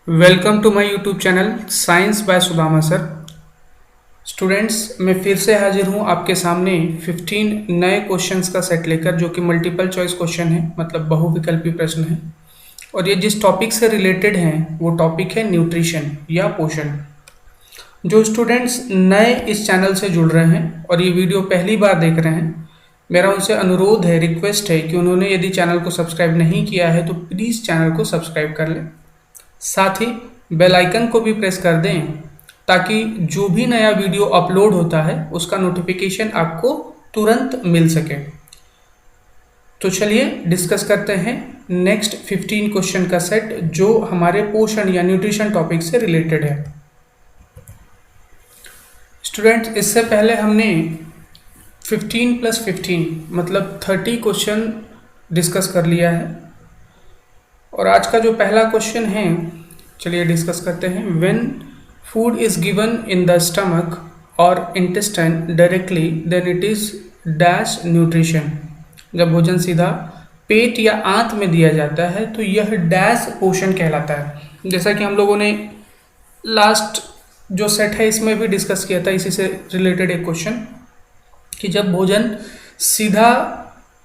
Welcome to my YouTube channel science by Sudama sir. Students, मैं फिर से हाजिर हूँ आपके सामने 15 नए क्वेश्चंस का सेट लेकर, जो कि मल्टीपल चॉइस क्वेश्चन है, मतलब बहुविकल्पी प्रश्न है। और ये जिस टॉपिक से रिलेटेड हैं वो टॉपिक है न्यूट्रिशन या पोषण। जो स्टूडेंट्स नए इस चैनल से जुड़ रहे हैं और ये वीडियो पहली बार देख रहे हैं, मेरा उनसे अनुरोध है, रिक्वेस्ट है कि उन्होंने यदि चैनल को सब्सक्राइब नहीं किया है तो प्लीज़ चैनल को सब्सक्राइब कर लें। साथ ही बेल आइकन को भी प्रेस कर दें ताकि जो भी नया वीडियो अपलोड होता है उसका नोटिफिकेशन आपको तुरंत मिल सके। तो चलिए डिस्कस करते हैं नेक्स्ट 15 क्वेश्चन का सेट, जो हमारे पोषण या न्यूट्रिशन टॉपिक से रिलेटेड है। स्टूडेंट्स, इससे पहले हमने 15 + 15 मतलब 30 क्वेश्चन डिस्कस कर लिया है। और आज का जो पहला क्वेश्चन है, चलिए डिस्कस करते हैं। When food is given in the stomach और intestine directly then it is dash nutrition. जब भोजन सीधा पेट या आंत में दिया जाता है तो यह डैश पोषण कहलाता है। जैसा कि हम लोगों ने लास्ट जो सेट है इसमें भी डिस्कस किया था, इसी से रिलेटेड एक क्वेश्चन, कि जब भोजन सीधा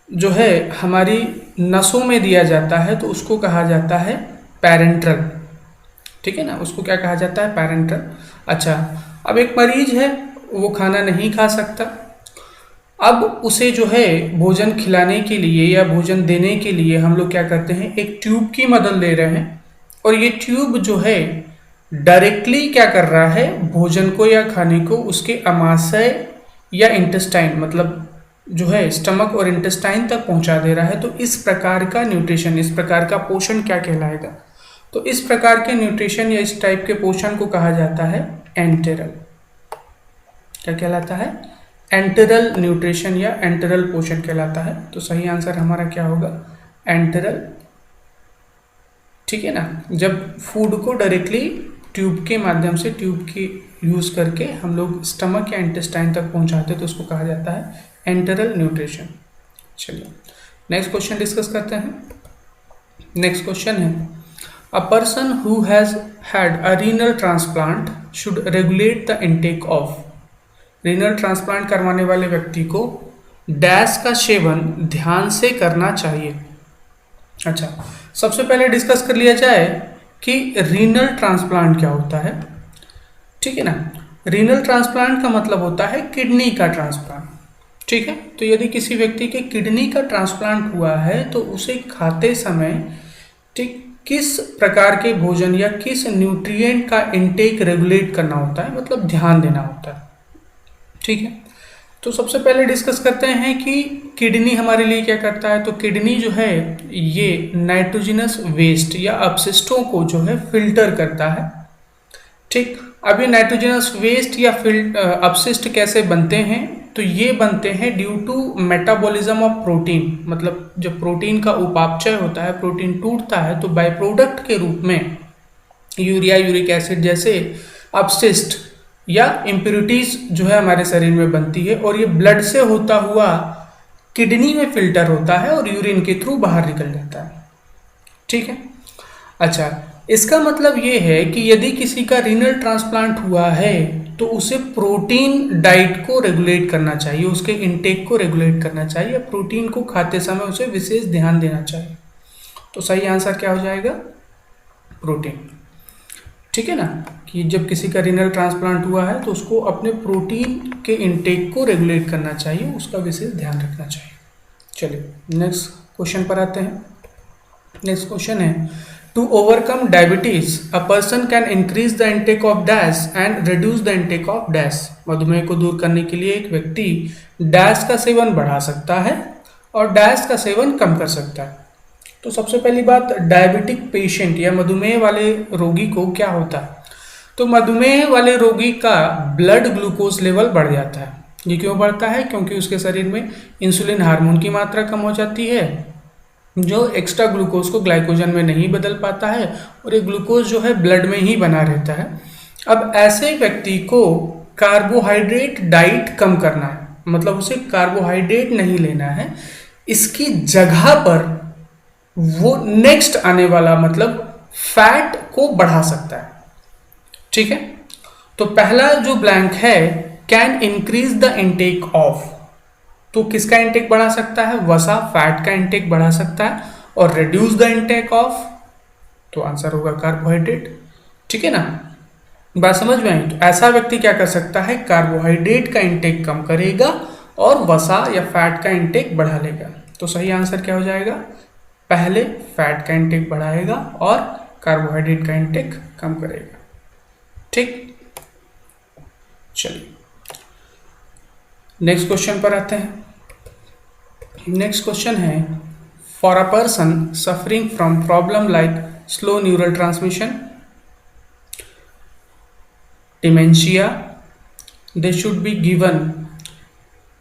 जो है हमारी नसों में दिया जाता है तो उसको कहा जाता है पैरेंट्रल। ठीक है ना, उसको क्या कहा जाता है? पैरेंट्रल। अच्छा, अब एक मरीज है, वो खाना नहीं खा सकता। अब उसे जो है भोजन खिलाने के लिए या भोजन देने के लिए हम लोग क्या करते हैं, एक ट्यूब की मदद ले रहे हैं। और ये ट्यूब जो है डायरेक्टली क्या कर रहा है, भोजन को या खाने को उसके अमाशय या इंटेस्टाइन मतलब जो है स्टमक और इंटेस्टाइन तक पहुंचा दे रहा है। तो इस प्रकार का न्यूट्रिशन, इस प्रकार का पोषण क्या कहलाएगा? तो इस प्रकार के न्यूट्रिशन या इस टाइप के पोषण को कहा जाता है एंटेरल। क्या कहलाता है? एंटेरल न्यूट्रिशन या एंटेरल पोषण कहलाता है। तो सही आंसर हमारा क्या होगा? एंटेरल। ठीक है ना, जब फूड को डायरेक्टली ट्यूब के माध्यम से, ट्यूब की यूज करके हम लोग स्टमक या इंटेस्टाइन तक पहुंचाते तो उसको कहा जाता है एंटेरल न्यूट्रिशन। चलिए नेक्स्ट क्वेश्चन डिस्कस करते हैं। नेक्स्ट क्वेश्चन है, a person who has had a renal transplant should regulate the intake of. Renal transplant करवाने वाले व्यक्ति को डैश का सेवन ध्यान से करना चाहिए। अच्छा, सबसे पहले डिस्कस कर लिया जाए कि रीनल ट्रांसप्लांट क्या होता है। ठीक है ना, रीनल ट्रांसप्लांट का मतलब होता है किडनी का ट्रांसप्लांट। ठीक है, तो यदि किसी व्यक्ति के किडनी का ट्रांसप्लांट हुआ है तो उसे खाते समय ठीक किस प्रकार के भोजन या किस न्यूट्रिएंट का इनटेक रेगुलेट करना होता है, मतलब ध्यान देना होता है। ठीक है, तो सबसे पहले डिस्कस करते हैं कि किडनी हमारे लिए क्या करता है। तो किडनी जो है ये नाइट्रोजनस वेस्ट या अपशिष्टों को जो है फिल्टर करता है। ठीक, अब ये नाइट्रोजनस वेस्ट या अपशिष्ट कैसे बनते हैं? तो ये बनते हैं due to metabolism of protein. मतलब जब प्रोटीन का उपापचय होता है, प्रोटीन टूटता है, तो बाय प्रोडक्ट के रूप में यूरिया, यूरिक एसिड जैसे अपशिष्ट या इम्प्योरिटीज जो है हमारे शरीर में बनती है। और ये ब्लड से होता हुआ किडनी में फिल्टर होता है और यूरिन के थ्रू बाहर निकल जाता है। ठीक है, अच्छा, इसका मतलब ये है कि यदि किसी का रीनल ट्रांसप्लांट हुआ है तो उसे प्रोटीन डाइट को रेगुलेट करना चाहिए, उसके इनटेक को रेगुलेट करना चाहिए, प्रोटीन को खाते समय उसे विशेष ध्यान देना चाहिए। तो सही आंसर क्या हो जाएगा? प्रोटीन। ठीक है ना, कि जब किसी का रीनल ट्रांसप्लांट हुआ है तो उसको अपने प्रोटीन के इनटेक को रेगुलेट करना चाहिए, उसका विशेष ध्यान रखना चाहिए। चलिए नेक्स्ट क्वेश्चन पर आते हैं। नेक्स्ट क्वेश्चन है, to overcome diabetes a person can increase the intake of dash and reduce the intake of dash. मधुमेह को दूर करने के लिए एक व्यक्ति डैश का सेवन बढ़ा सकता है और डैश का सेवन कम कर सकता है। तो सबसे पहली बात, डायबिटिक पेशेंट या मधुमेह वाले रोगी को क्या होता है? तो मधुमेह वाले रोगी का ब्लड ग्लूकोज लेवल बढ़ जाता है। ये क्यों बढ़ता है? क्योंकि उसके शरीर में इंसुलिन हार्मोन की मात्रा कम हो जाती है, जो एक्स्ट्रा ग्लूकोज को ग्लाइकोजन में नहीं बदल पाता है और ये ग्लूकोज जो है ब्लड में ही बना रहता है। अब ऐसे व्यक्ति को कार्बोहाइड्रेट डाइट कम करना है, मतलब उसे कार्बोहाइड्रेट नहीं लेना है, इसकी जगह पर वो नेक्स्ट आने वाला मतलब फैट को बढ़ा सकता है। ठीक है, तो पहला जो ब्लैंक है, can increase the intake of, तो किसका इंटेक बढ़ा सकता है? वसा, फैट का इंटेक बढ़ा सकता है। और रिड्यूस द इंटेक ऑफ, तो आंसर होगा कार्बोहाइड्रेट। ठीक है ना, बात समझ में आई? तो ऐसा व्यक्ति क्या कर सकता है? कार्बोहाइड्रेट का इंटेक कम करेगा और वसा या फैट का इंटेक बढ़ा लेगा। तो सही आंसर क्या हो जाएगा? पहले फैट का इंटेक बढ़ाएगा और कार्बोहाइड्रेट का इंटेक कम करेगा। ठीक, चलिए नेक्स्ट क्वेश्चन पर आते हैं। नेक्स्ट क्वेश्चन है, for a person suffering from problem like slow neural transmission, dementia, they should be given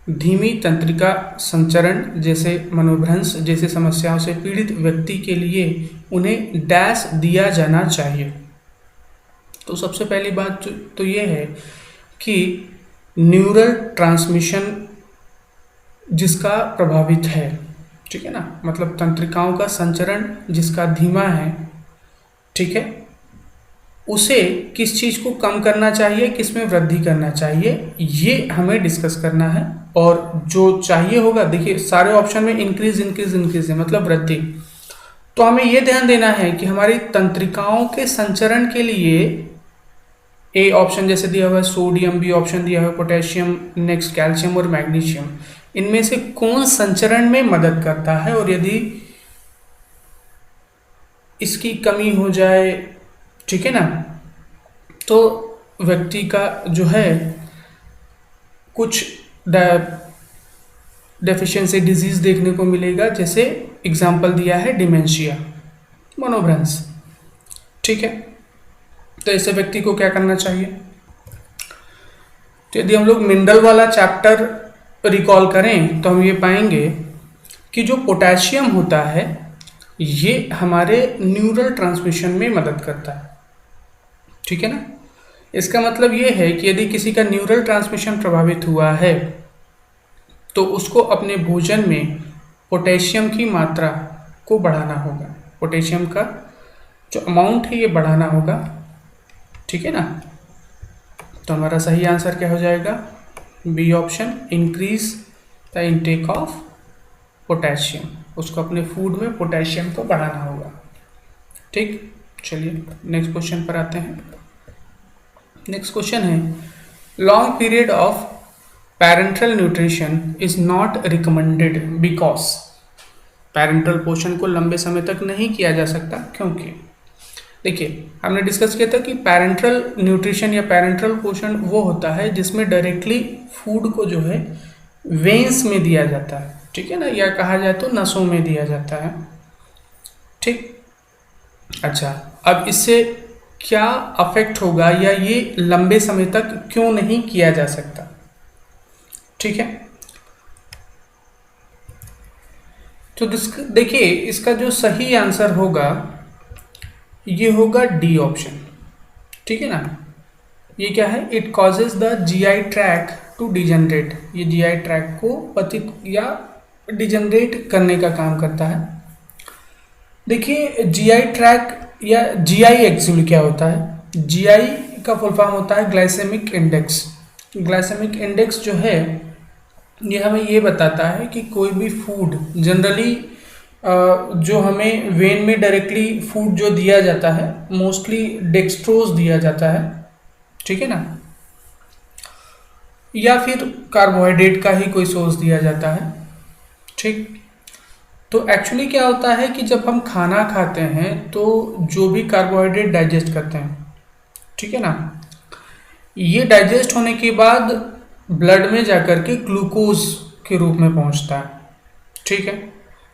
धीमी तंत्रिका संचरण जैसे मनोभ्रंश जैसे समस्याओं से पीड़ित व्यक्ति के लिए उन्हें डैश दिया जाना चाहिए। तो सबसे पहली बात तो ये है कि न्यूरल ट्रांसमिशन जिसका प्रभावित है, ठीक है ना, मतलब तंत्रिकाओं का संचरण जिसका धीमा है, ठीक है, उसे किस चीज़ को कम करना चाहिए, किस में वृद्धि करना चाहिए, ये हमें डिस्कस करना है। और जो चाहिए होगा, देखिए सारे ऑप्शन में इंक्रीज इंक्रीज इंक्रीज है, मतलब वृद्धि। तो हमें ये ध्यान देना है कि हमारी तंत्रिकाओं के संचरण के लिए ए ऑप्शन जैसे दिया हुआ है सोडियम, बी ऑप्शन दिया हुआ है पोटेशियम, नेक्स्ट कैल्शियम और मैग्नीशियम, इनमें से कौन संचरण में मदद करता है, और यदि इसकी कमी हो जाए, ठीक है ना, तो व्यक्ति का जो है कुछ डेफिशिएंसी डिजीज देखने को मिलेगा। जैसे एग्जाम्पल दिया है डिमेंशिया, मनोभ्रंश। ठीक है, तो ऐसे व्यक्ति को क्या करना चाहिए? तो यदि हम लोग मिनरल वाला चैप्टर रिकॉल करें तो हम ये पाएंगे कि जो पोटेशियम होता है ये हमारे न्यूरल ट्रांसमिशन में मदद करता है। ठीक है ना, इसका मतलब ये है कि यदि किसी का न्यूरल ट्रांसमिशन प्रभावित हुआ है तो उसको अपने भोजन में पोटेशियम की मात्रा को बढ़ाना होगा, पोटेशियम का जो अमाउंट है ये बढ़ाना होगा। ठीक है ना, तो हमारा सही आंसर क्या हो जाएगा? B option, increase the intake of potassium, उसको अपने फूड में पोटेशियम को बढ़ाना होगा। ठीक, चलिए नेक्स्ट क्वेश्चन पर आते हैं। नेक्स्ट क्वेश्चन है, long period of parental nutrition is not recommended because, parental पोषण को लंबे समय तक नहीं किया जा सकता क्योंकि, देखिए हमने डिस्कस किया था कि पैरेंटल न्यूट्रिशन या पैरेंटल पोषण वो होता है जिसमें डायरेक्टली फूड को जो है वेन्स में दिया जाता है, ठीक है ना, या कहा जाए तो नसों में दिया जाता है। ठीक, अच्छा, अब इससे क्या अफेक्ट होगा या ये लंबे समय तक क्यों नहीं किया जा सकता? ठीक है, तो देखिए इसका जो सही आंसर होगा ये होगा डी ऑप्शन। ठीक है ना, ये क्या है? It causes the GI tract to degenerate, ये जीआई ट्रैक को पतित या डिजनरेट करने का काम करता है। देखिए जीआई ट्रैक या जीआई एक्चुअली क्या होता है? जीआई का फुल फॉर्म होता है ग्लाइसेमिक इंडेक्स। ग्लाइसेमिक इंडेक्स जो है ये हमें ये बताता है कि कोई भी फूड जनरली जो हमें वेन में डायरेक्टली फूड जो दिया जाता है मोस्टली डेक्सट्रोज दिया जाता है, ठीक है ना, या फिर कार्बोहाइड्रेट का ही कोई सोर्स दिया जाता है। ठीक, तो एक्चुअली क्या होता है कि जब हम खाना खाते हैं तो जो भी कार्बोहाइड्रेट डाइजेस्ट करते हैं, ठीक है ना, ये डाइजेस्ट होने के बाद ब्लड में जाकर के ग्लूकोज के रूप में पहुंचता है। ठीक है,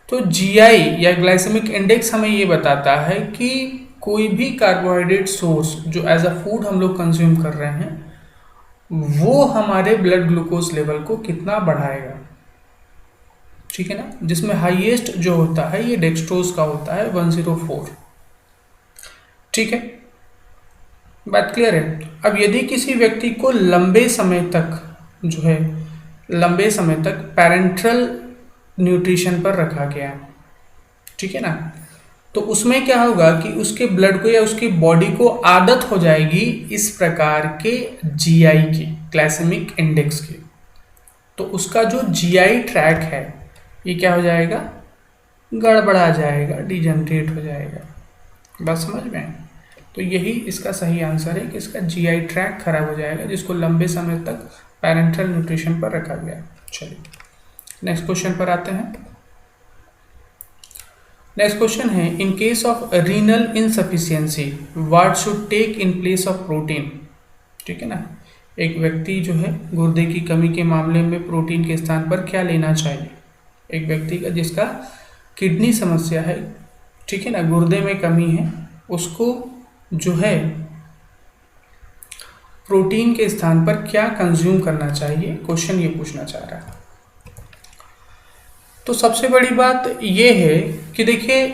तो जीआई या ग्लाइसेमिक इंडेक्स हमें ये बताता है कि कोई भी कार्बोहाइड्रेट सोर्स जो एज अ फूड हम लोग कंज्यूम कर रहे हैं वो हमारे ब्लड ग्लूकोज लेवल को कितना बढ़ाएगा। ठीक है ना, जिसमें हाईएस्ट जो होता है ये डेक्सट्रोज का होता है 104। ठीक है, बात क्लियर है? अब यदि किसी व्यक्ति को लंबे समय तक जो है लंबे समय तक पैरेंटल न्यूट्रिशन पर रखा गया, ठीक है ना, तो उसमें क्या होगा कि उसके ब्लड को या उसकी बॉडी को आदत हो जाएगी इस प्रकार के जीआई की, ग्लाइसेमिक इंडेक्स की। तो उसका जो जीआई ट्रैक है ये क्या हो जाएगा, गड़बड़ा जाएगा, डिजनरेट हो जाएगा। बात समझ में? तो यही इसका सही आंसर है कि इसका जीआई ट्रैक खराब हो जाएगा, जिसको लंबे समय तक पैरेंटल न्यूट्रिशन पर रखा गया। चलिए नेक्स्ट क्वेश्चन पर आते हैं। नेक्स्ट क्वेश्चन है, in case of renal insufficiency what should take in place of protein. ठीक है ना, एक व्यक्ति जो है गुर्दे की कमी के मामले में प्रोटीन के स्थान पर क्या लेना चाहिए। एक व्यक्ति का जिसका किडनी समस्या है, ठीक है ना, गुर्दे में कमी है, उसको जो है प्रोटीन के स्थान पर क्या कंज्यूम करना चाहिए, क्वेश्चन ये पूछना चाह रहा है। तो सबसे बड़ी बात ये है कि देखिए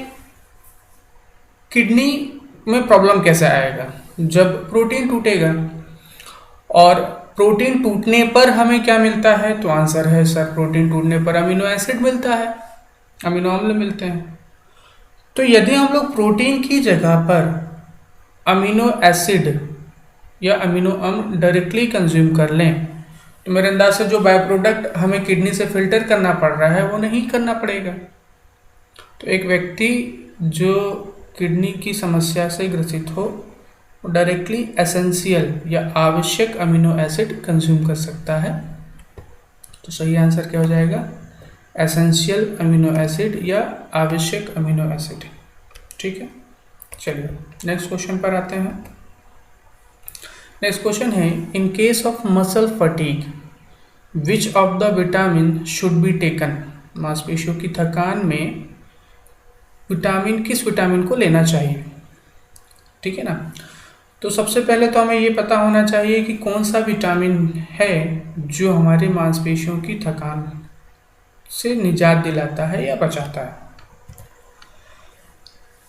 किडनी में प्रॉब्लम कैसे आएगा, जब प्रोटीन टूटेगा, और प्रोटीन टूटने पर हमें क्या मिलता है, तो आंसर है सर प्रोटीन टूटने पर अमीनो एसिड मिलता है, अमीनो अम्ल मिलते हैं। तो यदि हम लोग प्रोटीन की जगह पर अमीनो एसिड या अमीनो अम्ल डायरेक्टली कंज्यूम कर लें, तो मेरे अंदाज से जो बाय प्रोडक्ट हमें किडनी से फिल्टर करना पड़ रहा है वो नहीं करना पड़ेगा। तो एक व्यक्ति जो किडनी की समस्या से ग्रसित हो वो डायरेक्टली एसेंशियल या आवश्यक अमीनो एसिड कंज्यूम कर सकता है। तो सही आंसर क्या हो जाएगा, एसेंशियल अमीनो एसिड या आवश्यक अमीनो एसिड। ठीक है, चलिए नेक्स्ट क्वेश्चन पर आते हैं। नेक्स्ट क्वेश्चन है, in case of muscle fatigue which of the vitamin should be taken. मांसपेशियों की थकान में विटामिन, किस विटामिन को लेना चाहिए। ठीक है ना, तो सबसे पहले तो हमें ये पता होना चाहिए कि कौन सा विटामिन है जो हमारे मांसपेशियों की थकान से निजात दिलाता है या बचाता है।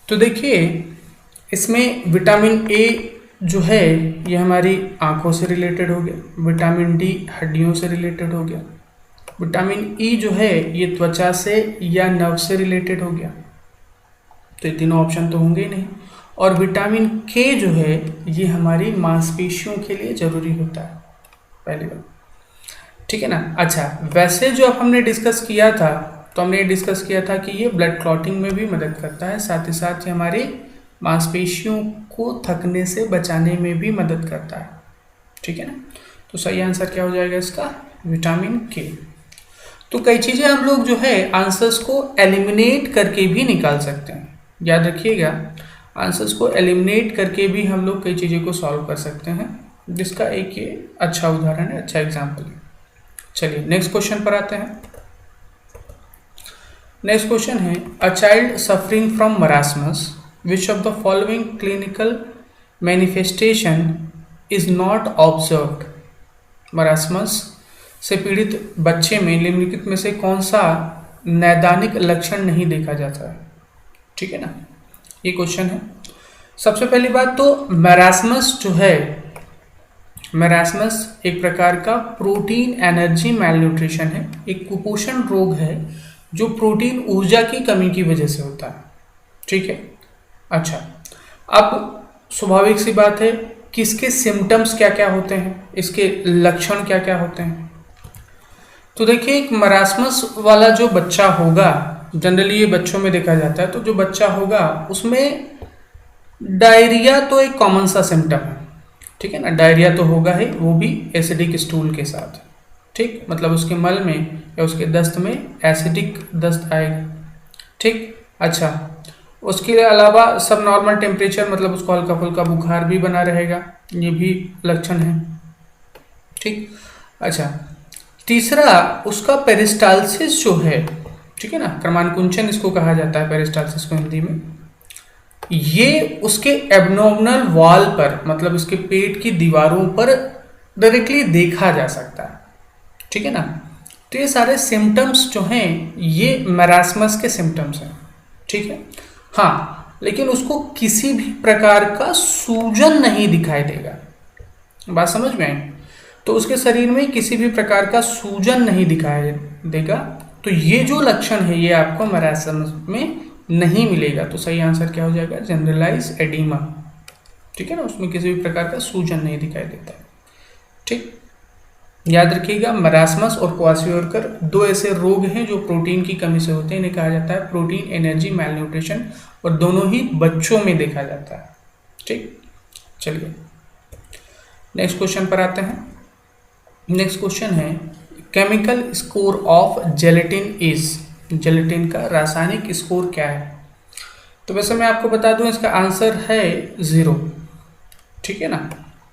तो देखिए इसमें विटामिन ए जो है ये हमारी आंखों से रिलेटेड हो गया, विटामिन डी हड्डियों से रिलेटेड हो गया, विटामिन ई जो है ये त्वचा से या नर्व से रिलेटेड हो गया, तो ये तीनों ऑप्शन तो होंगे ही नहीं। और विटामिन के जो है ये हमारी मांसपेशियों के लिए जरूरी होता है, पहली बात। ठीक है ना। अच्छा, वैसे जो अब हमने डिस्कस किया था, तो हमने डिस्कस किया था कि ये ब्लड क्लॉटिंग में भी मदद करता है, साथ ही साथ ये हमारी मांसपेशियों को थकने से बचाने में भी मदद करता है। ठीक है ना, तो सही आंसर क्या हो जाएगा इसका, विटामिन के। तो कई चीज़ें हम लोग जो है आंसर्स को एलिमिनेट करके भी निकाल सकते हैं, याद रखिएगा, आंसर्स को एलिमिनेट करके भी हम लोग कई चीज़ों को सॉल्व कर सकते हैं, जिसका एक ये अच्छा उदाहरण है, अच्छा एग्जाम्पल है। चलिए नेक्स्ट क्वेश्चन पर आते हैं। नेक्स्ट क्वेश्चन है, a child suffering from marasmus which of the following clinical manifestation is not observed। Marasmus से पीड़ित बच्चे में निम्नलिखित में से कौन सा नैदानिक लक्षण नहीं देखा जाता है। ठीक है ना, ये क्वेश्चन है। सबसे पहली बात तो मरासमस जो है, मरासमस एक प्रकार का प्रोटीन एनर्जी मैलन्यूट्रिशन है, एक कुपोषण रोग है जो प्रोटीन ऊर्जा की कमी की वजह से होता है। ठीक है। अच्छा, अब स्वाभाविक सी बात है कि इसके सिम्टम्स क्या क्या होते हैं, इसके लक्षण क्या क्या होते हैं। तो देखिए एक मरासमस वाला जो बच्चा होगा, जनरली ये बच्चों में देखा जाता है, तो जो बच्चा होगा उसमें डायरिया तो एक कॉमन सा सिम्टम है। ठीक है ना, डायरिया तो होगा ही, वो भी एसिडिक स्टूल के साथ। ठीक, मतलब उसके मल में या उसके दस्त में एसिडिक दस्त आएगा। ठीक, अच्छा, उसके अलावा सब नॉर्मल टेम्परेचर, मतलब उसको हल्का फुल्का बुखार भी बना रहेगा, ये भी लक्षण है। ठीक, अच्छा, तीसरा उसका पेरिस्टाल्सिस जो है, ठीक है ना, क्रमानुकुंचन इसको कहा जाता है पेरिस्टाल्सिस को हिंदी में, ये उसके एब्नॉर्मल वॉल पर, मतलब उसके पेट की दीवारों पर डायरेक्टली देखा जा सकता है। ठीक है ना, तो ये सारे सिम्टम्स जो हैं ये मरासमस के सिम्टम्स हैं। ठीक है, हाँ, लेकिन उसको किसी भी प्रकार का सूजन नहीं दिखाई देगा, बात समझ में आई। तो उसके शरीर में किसी भी प्रकार का सूजन नहीं दिखाई देगा। तो ये जो लक्षण है ये आपको मरासमस में नहीं मिलेगा तो सही आंसर क्या हो जाएगा, जनरलाइज एडिमा। ठीक है ना, उसमें किसी भी प्रकार का सूजन नहीं दिखाई देता। ठीक, याद रखिएगा मरासमस और क्वाशियोरकर दो ऐसे रोग हैं जो प्रोटीन की कमी से होते हैं। इन्हें कहा जाता है प्रोटीन एनर्जी मैलन्यूट्रिशन, और दोनों ही बच्चों में देखा जाता है। ठीक, चलिए नेक्स्ट क्वेश्चन पर आते हैं। नेक्स्ट क्वेश्चन है chemical score of gelatin is, gelatin का रासायनिक स्कोर क्या है। तो वैसे मैं आपको बता दूं इसका आंसर है 0। ठीक है ना,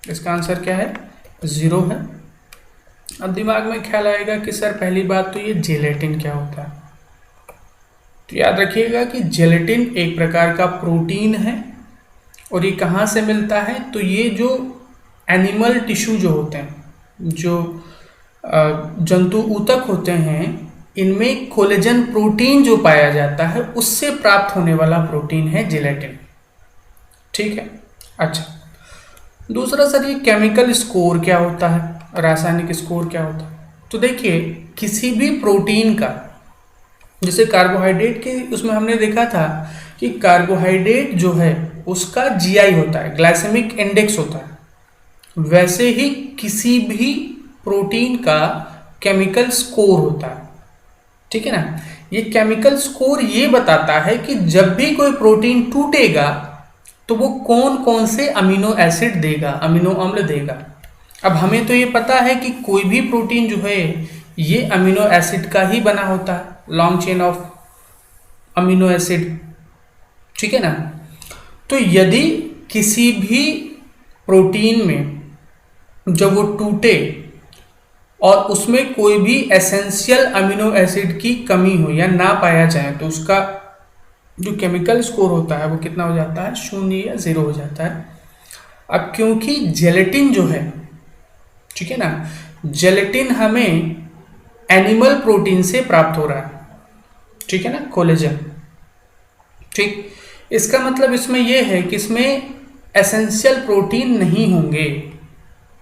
इसका आंसर क्या है, 0 है। अब दिमाग में ख्याल आएगा कि सर पहली बात तो ये जेलेटिन क्या होता है। तो याद रखिएगा कि जेलेटिन एक प्रकार का प्रोटीन है, और ये कहाँ से मिलता है, तो ये जो एनिमल टिश्यू जो होते हैं, जो जंतु ऊतक होते हैं, इनमें कोलेजन प्रोटीन जो पाया जाता है उससे प्राप्त होने वाला प्रोटीन है जेलेटिन। ठीक है, अच्छा दूसरा सर ये केमिकल स्कोर क्या होता है, रासायनिक स्कोर क्या होता है। तो देखिए किसी भी प्रोटीन का, जैसे कार्बोहाइड्रेट के उसमें हमने देखा था कि कार्बोहाइड्रेट जो है उसका जीआई होता है, ग्लाइसेमिक इंडेक्स होता है, वैसे ही किसी भी प्रोटीन का केमिकल स्कोर होता है। ठीक है ना, ये केमिकल स्कोर ये बताता है कि जब भी कोई प्रोटीन टूटेगा तो वो कौन कौन से अमीनो एसिड देगा, अमीनो अम्ल देगा। अब हमें तो ये पता है कि कोई भी प्रोटीन जो है ये अमीनो एसिड का ही बना होता है, long chain of amino acid. ठीक है ना, तो यदि किसी भी प्रोटीन में जब वो टूटे और उसमें कोई भी एसेंशियल अमीनो एसिड की कमी हो या ना पाया जाए तो उसका जो केमिकल स्कोर होता है वो कितना हो जाता है, 0 या 0 हो जाता है। अब क्योंकि जेलेटिन जो है, ठीक है ना, जेलेटिन हमें एनिमल प्रोटीन से प्राप्त हो रहा है। ठीक है ना, कोलेजन। ठीक, इसका मतलब इसमें यह है कि इसमें एसेंशियल प्रोटीन नहीं होंगे,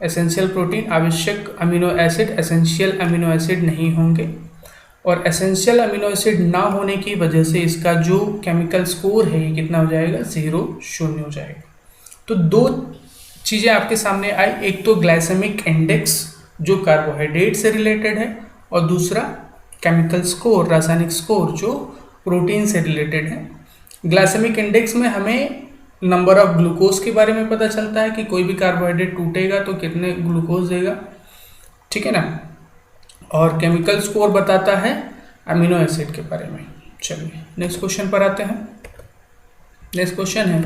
एसेंशियल प्रोटीन, आवश्यक amino acid, essential amino acid नहीं होंगे, और एसेंशियल अमीनो एसिड ना होने की वजह से इसका जो केमिकल स्कोर है ये कितना हो जाएगा, 0 0 हो जाएगा। तो दो चीज़ें आपके सामने आई, एक तो ग्लाइसेमिक इंडेक्स जो कार्बोहाइड्रेट से रिलेटेड है, और दूसरा केमिकल स्कोर, रासायनिक स्कोर जो प्रोटीन से रिलेटेड है। ग्लाइसेमिक इंडेक्स में हमें नंबर ऑफ ग्लूकोज के बारे में पता चलता है कि कोई भी कार्बोहाइड्रेट टूटेगा तो कितने ग्लूकोज देगा। ठीक है ना, और केमिकल स्कोर बताता है अमीनो एसिड के बारे में। चलिए नेक्स्ट क्वेश्चन पर आते हैं। नेक्स्ट क्वेश्चन है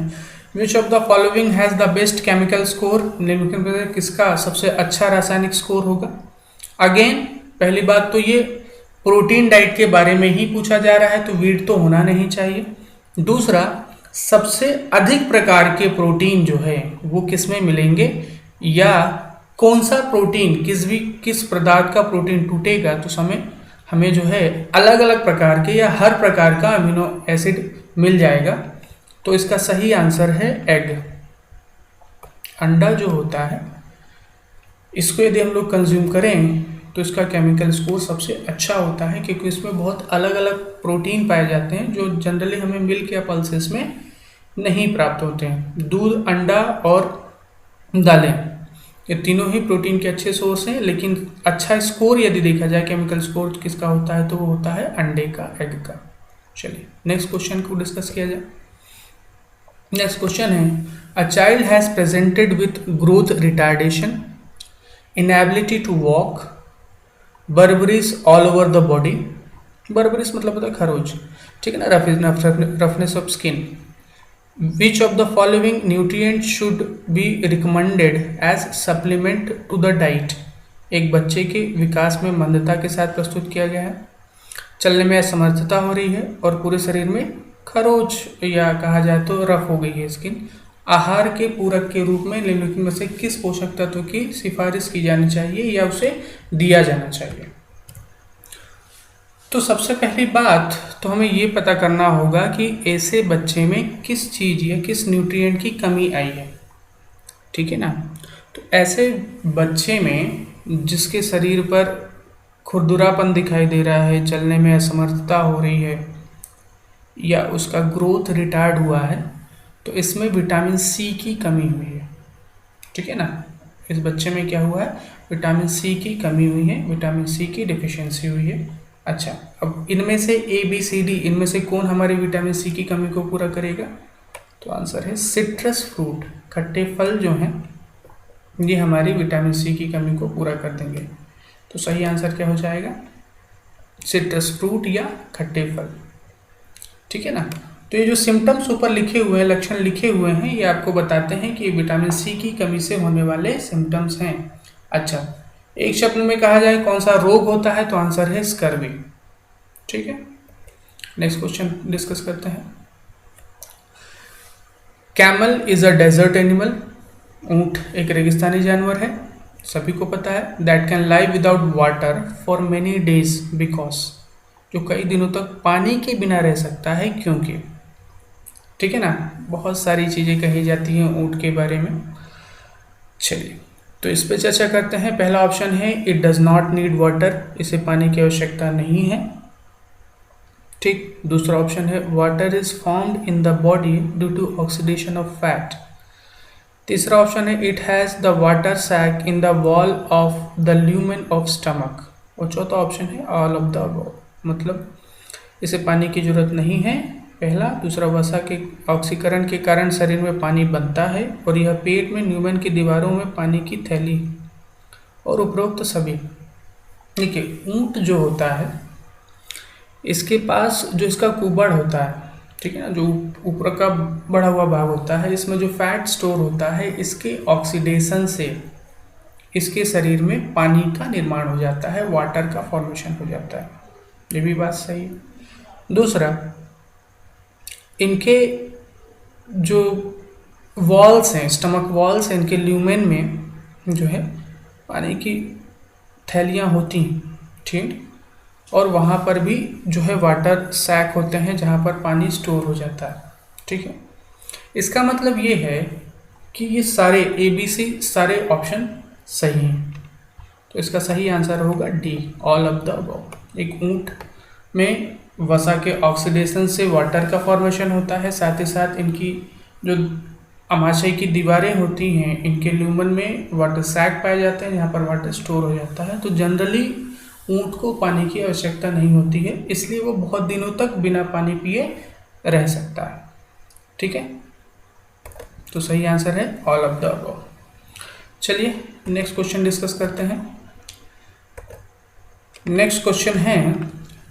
विच of the following has the best chemical score, निम्नलिखित में से किसका सबसे अच्छा रासायनिक स्कोर होगा। अगेन पहली बात तो ये प्रोटीन डाइट के बारे में ही पूछा जा रहा है तो वीट तो होना नहीं चाहिए। दूसरा, सबसे अधिक प्रकार के प्रोटीन जो है वो किस में मिलेंगे, या कौन सा प्रोटीन, किस पदार्थ का प्रोटीन टूटेगा तो हमें जो है अलग अलग प्रकार के या हर प्रकार का अमीनो एसिड मिल जाएगा। तो इसका सही आंसर है एग, अंडा जो होता है इसको यदि हम लोग कंज्यूम करें तो इसका केमिकल स्कोर सबसे अच्छा होता है, क्योंकि इसमें बहुत अलग अलग प्रोटीन पाए जाते हैं जो जनरली हमें मिल्क या पल्सेस में नहीं प्राप्त होते हैं। दूध, अंडा और दालें, ये तीनों ही प्रोटीन के अच्छे सोर्स हैं, लेकिन अच्छा स्कोर यदि देखा जाए केमिकल स्कोर किसका होता है तो वो होता है अंडे का, एग का। चलिए नेक्स्ट क्वेश्चन को डिस्कस किया जाए। नेक्स्ट क्वेश्चन है a child has presented with growth retardation, inability to walk, burberries all over the body. Burberries मतलब होता है खरोच, ठीक है ना, roughness of skin. Which of the following nutrient should be recommended as supplement to the diet. एक बच्चे के विकास में मंदता के साथ प्रस्तुत किया गया है, चलने में असमर्थता हो रही है और पूरे शरीर में खरोच या कहा जाए तो रफ हो गई है स्किन। आहार के पूरक के रूप में निम्नलिखित में से किस पोषक तत्व की सिफारिश की जानी चाहिए या उसे दिया जाना चाहिए। तो सबसे पहली बात तो हमें ये पता करना होगा कि ऐसे बच्चे में किस चीज़ या किस न्यूट्रिएंट की कमी आई है, ठीक है ना। तो ऐसे बच्चे में जिसके शरीर पर खुरदुरापन दिखाई दे रहा है, चलने में असमर्थता हो रही है, या उसका ग्रोथ रिटार्ड हुआ है तो इसमें विटामिन सी की कमी हुई है, ठीक है ना। इस बच्चे में क्या हुआ है, विटामिन सी की कमी हुई है, विटामिन सी की डिफिशियंसी हुई है। अच्छा, अब इनमें से ए बी सी डी, इनमें से कौन हमारी विटामिन सी की कमी को पूरा करेगा? तो आंसर है सिट्रस फ्रूट, खट्टे फल जो हैं ये हमारी विटामिन सी की कमी को पूरा कर देंगे। तो सही आंसर क्या हो जाएगा? सिट्रस फ्रूट या खट्टे फल, ठीक है ना। तो ये जो सिम्टम्स ऊपर लिखे हुए हैं, लक्षण लिखे हुए हैं, ये आपको बताते हैं कि ये विटामिन सी की कमी से होने वाले सिम्टम्स हैं। अच्छा, एक शब्द में कहा जाए कौन सा रोग होता है तो आंसर है स्कर्वी, ठीक है। नेक्स्ट क्वेश्चन डिस्कस करते हैं। Camel is a desert animal, ऊंट एक रेगिस्तानी जानवर है, सभी को पता है। That can live without water for many days because, जो कई दिनों तक पानी के बिना रह सकता है क्योंकि, ठीक है ना। बहुत सारी चीज़ें कही जाती हैं ऊंट के बारे में। चलिए तो इस पर चर्चा करते हैं। पहला ऑप्शन है it does not need water, इसे पानी की आवश्यकता नहीं है, ठीक। दूसरा ऑप्शन है water is formed in the body due to oxidation of fat. तीसरा ऑप्शन है it has the water sac in the wall of the lumen of stomach. और चौथा ऑप्शन है ऑल ऑफ द अबव, मतलब इसे पानी की जरूरत नहीं है, पहला। दूसरा, वसा के ऑक्सीकरण के कारण शरीर में पानी बनता है और यह पेट में न्यूमेन की दीवारों में पानी की थैली, और उपरोक्त सभी। देखिए, ऊंट जो होता है इसके पास जो इसका कुबड़ होता है, ठीक है ना, जो ऊपर का बढ़ा हुआ भाग होता है, इसमें जो फैट स्टोर होता है, इसके ऑक्सीडेशन से इसके शरीर में पानी का निर्माण हो जाता है, वाटर का फॉर्मेशन हो जाता है। ये भी बात सही है। दूसरा, इनके जो वॉल्स हैं, स्टमक वॉल्स हैं, इनके ल्यूमेन में जो है पानी की थैलियाँ होती हैं, ठीक। और वहाँ पर भी जो है वाटर सैक होते हैं जहाँ पर पानी स्टोर हो जाता है, ठीक है। इसका मतलब ये है कि ये सारे ABC सारे ऑप्शन सही हैं। तो इसका सही आंसर होगा D, all of the above. एक ऊंट में वसा के ऑक्सीडेशन से वाटर का फॉर्मेशन होता है, साथ ही साथ इनकी जो अमाशय की दीवारें होती हैं, इनके ल्यूमन में वाटर सैक पाए जाते हैं जहाँ पर वाटर स्टोर हो जाता है। तो जनरली ऊंट को पानी की आवश्यकता नहीं होती है, इसलिए वो बहुत दिनों तक बिना पानी पिए रह सकता है, ठीक है। तो सही आंसर है ऑल ऑफ द अबव। चलिए नेक्स्ट क्वेश्चन डिस्कस करते हैं। नेक्स्ट क्वेश्चन है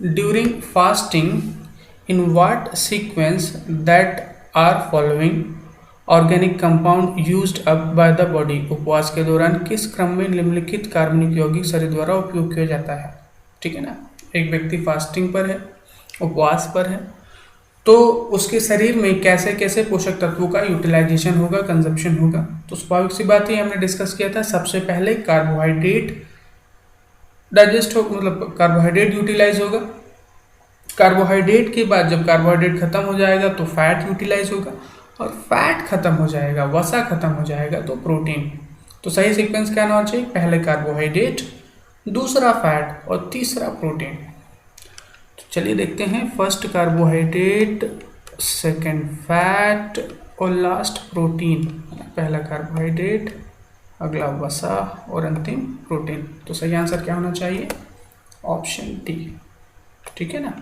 during fasting in what sequence that are following organic compound used up by the body. उपवास के दौरान किस क्रम में निम्नलिखित कार्बनिक यौगिक शरीर द्वारा उपयोग किया जाता है, ठीक है ना। एक व्यक्ति फास्टिंग पर है, उपवास पर है, तो उसके शरीर में कैसे कैसे पोषक तत्वों का यूटिलाइजेशन होगा, कंजप्शन होगा। तो स्वाभाविक सी बात है, हमने डिस्कस किया था, सबसे पहले कार्बोहाइड्रेट डाइजेस्ट हो, मतलब कार्बोहाइड्रेट यूटिलाइज होगा। कार्बोहाइड्रेट के बाद जब कार्बोहाइड्रेट खत्म हो जाएगा तो फैट यूटिलाइज होगा, और फैट खत्म हो जाएगा, वसा खत्म हो जाएगा तो प्रोटीन। तो सही सीक्वेंस क्या होना चाहिए? पहले कार्बोहाइड्रेट, दूसरा फैट और तीसरा प्रोटीन। तो चलिए देखते हैं, फर्स्ट कार्बोहाइड्रेट, सेकंड फैट और लास्ट प्रोटीन। पहला कार्बोहाइड्रेट, अगला वसा और अंतिम प्रोटीन। तो सही आंसर क्या होना चाहिए? ऑप्शन डी, ठीक है ना।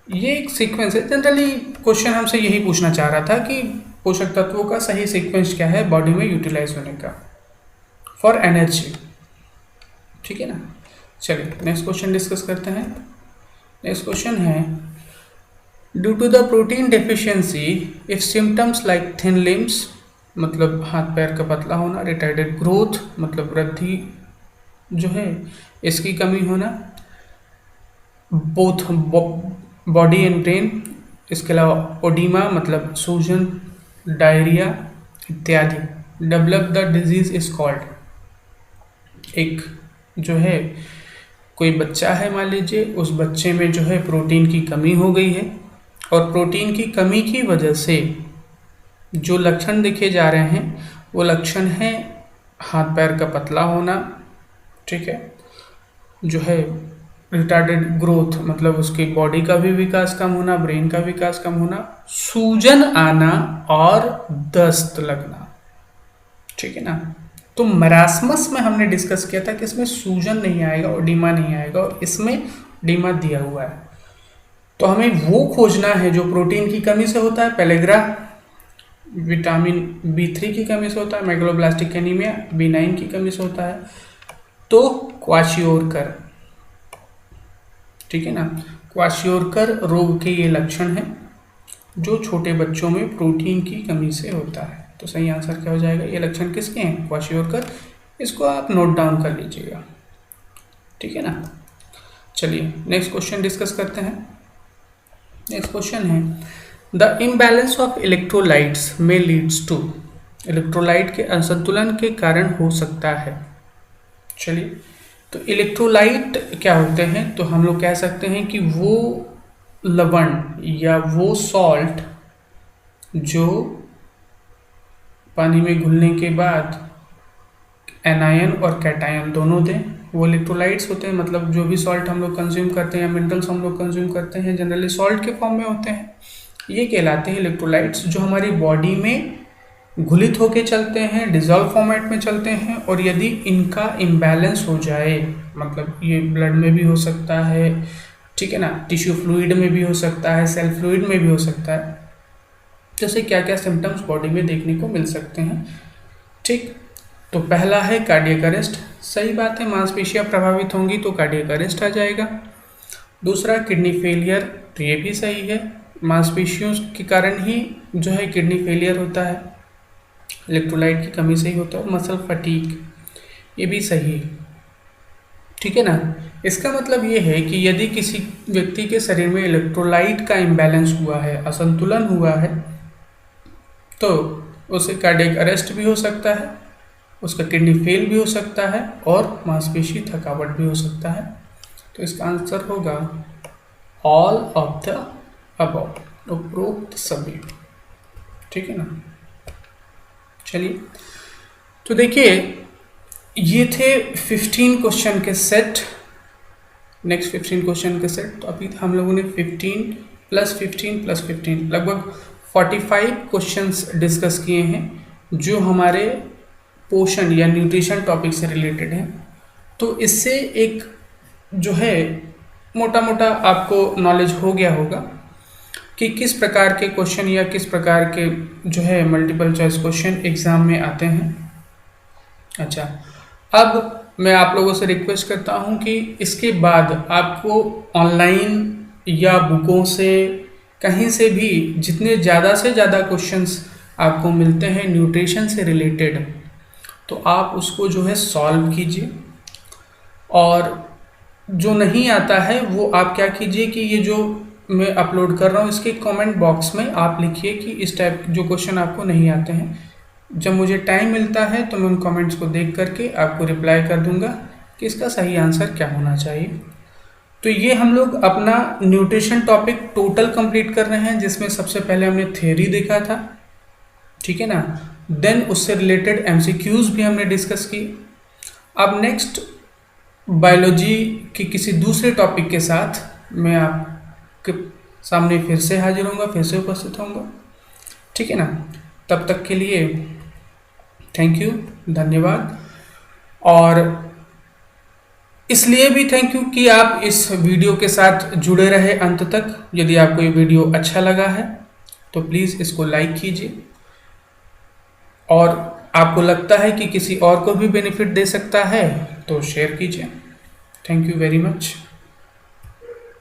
ये एक सीक्वेंस है। जनरली क्वेश्चन हमसे यही पूछना चाह रहा था कि पोषक तत्वों का सही सीक्वेंस क्या है बॉडी में यूटिलाइज होने का फॉर एनर्जी, ठीक है ना। चलिए नेक्स्ट क्वेश्चन डिस्कस करते हैं। नेक्स्ट क्वेश्चन है due to the protein deficiency if symptoms like thin limbs, मतलब हाथ पैर का पतला होना, रिटार्डेड ग्रोथ मतलब वृद्धि जो है इसकी कमी होना, बोथ बॉडी एंड ब्रेन, इसके अलावा ओडीमा मतलब सूजन, डायरिया इत्यादि। Develop the disease is called. एक जो है कोई बच्चा है, मान लीजिए, उस बच्चे में जो है प्रोटीन की कमी हो गई है, और प्रोटीन की कमी की वजह से जो लक्षण दिखे जा रहे हैं वो लक्षण है हाथ पैर का पतला होना, ठीक है, जो है रिटार्डेड ग्रोथ मतलब उसकी बॉडी का भी विकास कम होना, ब्रेन का विकास कम होना, सूजन आना और दस्त लगना। ठीक है ना। तो मरासमस में हमने डिस्कस किया था कि इसमें सूजन नहीं आएगा और डीमा नहीं आएगा, और इसमें डीमा दिया हुआ है। तो हमें वो खोजना है जो प्रोटीन की कमी से होता है, पेलेग्रा, विटामिन B3 की कमी से होता है, मेगलोब्लास्टिक एनीमिया B9 की कमी से होता है, तो क्वाशियोरकर। ठीक है ना। क्वाशियोरकर रोग के ये लक्षण हैं जो छोटे बच्चों में प्रोटीन की कमी से होता है। तो सही आंसर क्या हो जाएगा? ये लक्षण किसके हैं? क्वाशियोरकर। इसको आप नोट डाउन कर लीजिएगा। ठीक है ना। चलिए नेक्स्ट क्वेश्चन डिस्कस करते हैं। नेक्स्ट क्वेश्चन है द इम्बैलेंस ऑफ इलेक्ट्रोलाइट्स में लीड्स टू। इलेक्ट्रोलाइट के असंतुलन के कारण हो सकता है। चलिए, तो इलेक्ट्रोलाइट क्या होते हैं? तो हम लोग कह सकते हैं कि वो लवण या वो सॉल्ट जो पानी में घुलने के बाद एनायन और कैटायन दोनों दें, वो इलेक्ट्रोलाइट्स होते हैं। मतलब जो भी सॉल्ट हम लोग कंज्यूम करते हैं या मिनरल्स हम लोग कंज्यूम करते हैं जनरली सॉल्ट के फॉर्म में होते हैं, ये कहलाते हैं इलेक्ट्रोलाइट्स, जो हमारी बॉडी में घुलित होके चलते हैं, डिजॉल्व फॉर्मेट में चलते हैं। और यदि इनका इम्बैलेंस हो जाए, मतलब ये ब्लड में भी हो सकता है, ठीक है ना, टिश्यू फ्लूइड में भी हो सकता है, सेल फ्लूइड में भी हो सकता है, जैसे क्या क्या सिम्टम्स बॉडी में देखने को मिल सकते हैं। ठीक, तो पहला है कार्डियक अरेस्ट। सही बात है, मांसपेशियां प्रभावित होंगी तो कार्डियक अरेस्ट आ जाएगा। दूसरा किडनी फेलियर, तो ये भी सही है, मांसपेशियों के कारण ही जो है किडनी फेलियर होता है, इलेक्ट्रोलाइट की कमी से ही होता है। मसल फटीक, ये भी सही है। ठीक है ना। इसका मतलब ये है कि यदि किसी व्यक्ति के शरीर में इलेक्ट्रोलाइट का इम्बैलेंस हुआ है, असंतुलन हुआ है, तो उसे कार्डियक अरेस्ट भी हो सकता है, उसका किडनी फेल भी हो सकता है और मांसपेशी थकावट भी हो सकता है। तो इसका आंसर होगा ऑल ऑफ द अबव, उपरोक्त सभी। ठीक है ना। चलिए, तो देखिए ये थे 15 क्वेश्चन के सेट, नेक्स्ट 15 क्वेश्चन के सेट। तो अभी हम लोगों ने 15 + 15 + 15 लगभग 45 क्वेश्चंस डिस्कस किए हैं जो हमारे पोषण या न्यूट्रिशन टॉपिक से रिलेटेड हैं। तो इससे एक जो है मोटा मोटा आपको नॉलेज हो गया होगा कि किस प्रकार के क्वेश्चन या किस प्रकार के जो है मल्टीपल चॉइस क्वेश्चन एग्ज़ाम में आते हैं। अच्छा, अब मैं आप लोगों से रिक्वेस्ट करता हूं कि इसके बाद आपको ऑनलाइन या बुकों से कहीं से भी जितने ज़्यादा से ज़्यादा क्वेश्चंस आपको मिलते हैं न्यूट्रिशन से रिलेटेड, तो आप उसको जो है सॉल्व कीजिए। और जो नहीं आता है वो आप क्या कीजिए कि ये जो मैं अपलोड कर रहा हूँ इसके कमेंट बॉक्स में आप लिखिए कि इस टाइप जो क्वेश्चन आपको नहीं आते हैं। जब मुझे टाइम मिलता है तो मैं उन कमेंट्स को देख करके आपको रिप्लाई कर दूंगा कि इसका सही आंसर क्या होना चाहिए। तो ये हम लोग अपना न्यूट्रिशन टॉपिक टोटल कंप्लीट कर रहे हैं, जिसमें सबसे पहले हमने थ्योरी देखा था, ठीक है ना, देन उससे रिलेटेड MCQs भी हमने डिस्कस की। अब नेक्स्ट बायोलॉजी की किसी दूसरे टॉपिक के साथ मैं आपके सामने फिर से हाजिर होऊंगा, फिर से उपस्थित होऊंगा, ठीक है ना। तब तक के लिए थैंक यू, धन्यवाद। और इसलिए भी थैंक यू कि आप इस वीडियो के साथ जुड़े रहे अंत तक। यदि आपको ये वीडियो अच्छा लगा है तो प्लीज़ इसको लाइक कीजिए, और आपको लगता है कि किसी और को भी बेनिफिट दे सकता है तो शेयर कीजिए। Thank you very much.